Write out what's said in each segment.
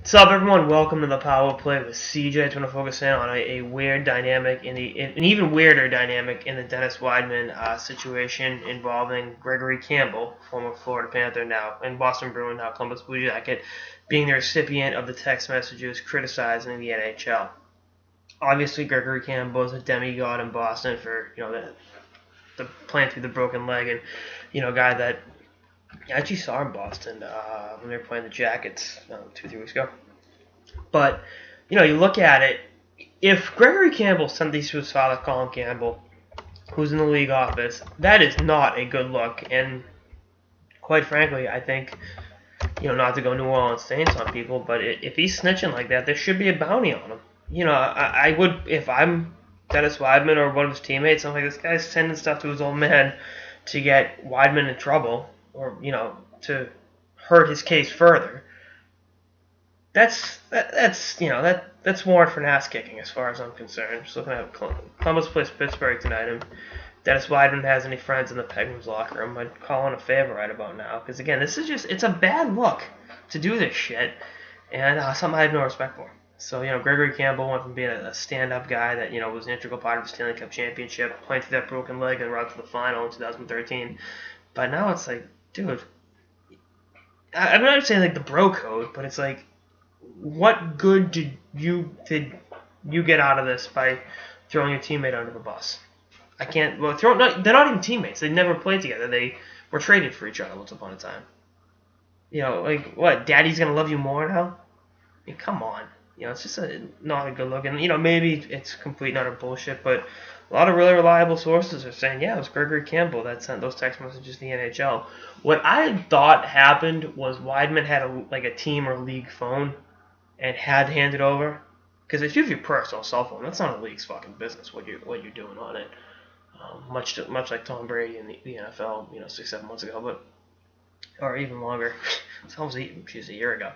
What's up, everyone? Welcome to the Power Play with CJ. It's going to focus in on a weird dynamic, an even weirder dynamic in the Dennis Wideman situation involving Gregory Campbell, former Florida Panther now, and Boston Bruin, now Columbus Blue Jacket, being the recipient of the text messages criticizing the NHL. Obviously, Gregory Campbell is a demigod in Boston for the playing through the broken leg, and guy that I actually saw in Boston when they were playing the Jackets 2-3 weeks ago. But you look at it. If Gregory Campbell sent these to his father, Colin Campbell, who's in the league office, that is not a good look. And quite frankly, I think not to go New Orleans Saints on people, but if he's snitching like that, there should be a bounty on him. I would, if I'm Dennis Wideman or one of his teammates, I'm like, this guy's sending stuff to his old man to get Wideman in trouble, or to hurt his case further. That's warrant for an ass kicking as far as I'm concerned. Just looking at Columbus plays Pittsburgh tonight, and Dennis Wideman has any friends in the Penguins locker room, I'd call in a favor right about now. Because again, it's a bad look to do this shit, and something I have no respect for. So Gregory Campbell went from being a stand-up guy that was an integral part of the Stanley Cup championship, playing through that broken leg and route to the final in 2013. But now it's like, dude, I'm not saying like the bro code, but it's like, what good did you get out of this by throwing your teammate under the bus? I can't. Well, they're not even teammates. They never played together. They were traded for each other once upon a time. Like what? Daddy's gonna love you more now? I mean, come on. It's just not a good look. And maybe it's complete and utter bullshit, but a lot of really reliable sources are saying, yeah, it was Gregory Campbell that sent those text messages to the NHL. What I thought happened was Wideman had a team or league phone and had to hand it over, because it's usually your personal cell phone. That's not a league's fucking business what you're doing on it. Much like Tom Brady in the NFL, 6-7 months ago, but or even longer. It's almost a year ago.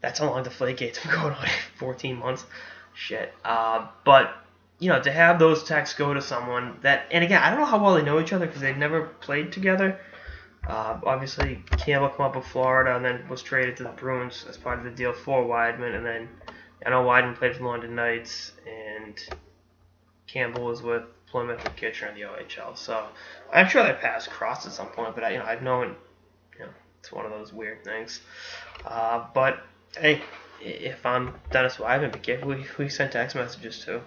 That's how long the Deflategate's been going on. 14 months. Shit. But to have those texts go to someone that, and again, I don't know how well they know each other because they've never played together. Obviously, Campbell came up with Florida and then was traded to the Bruins as part of the deal for Wideman. And then I know Wideman played for the London Knights, and Campbell was with Plymouth and Kitchener in the OHL. So I'm sure their paths crossed at some point, but I've known, it's one of those weird things. But hey, if I'm Dennis Wideman, be careful who you send text messages to.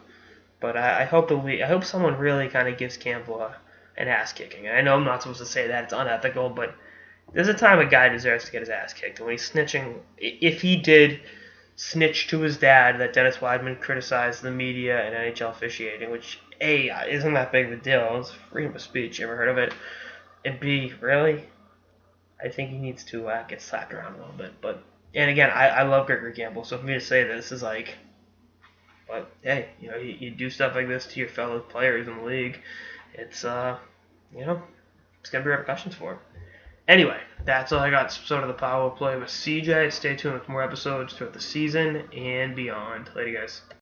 But I hope someone really kind of gives Campbell an ass kicking. And I know I'm not supposed to say that, it's unethical, but there's a time a guy deserves to get his ass kicked. And when he's snitching, if he did snitch to his dad that Dennis Wideman criticized the media and NHL officiating, which A, isn't that big of a deal. It's freedom of speech. You ever heard of it? And B, really? I think he needs to get slapped around a little bit. And again, I love Gregory Campbell, so for me to say this is like, but hey, you do stuff like this to your fellow players in the league, it's it's gonna be repercussions for it. Anyway, that's all I got. Sort of the Power Play with CJ. Stay tuned with more episodes throughout the season and beyond. Later, guys.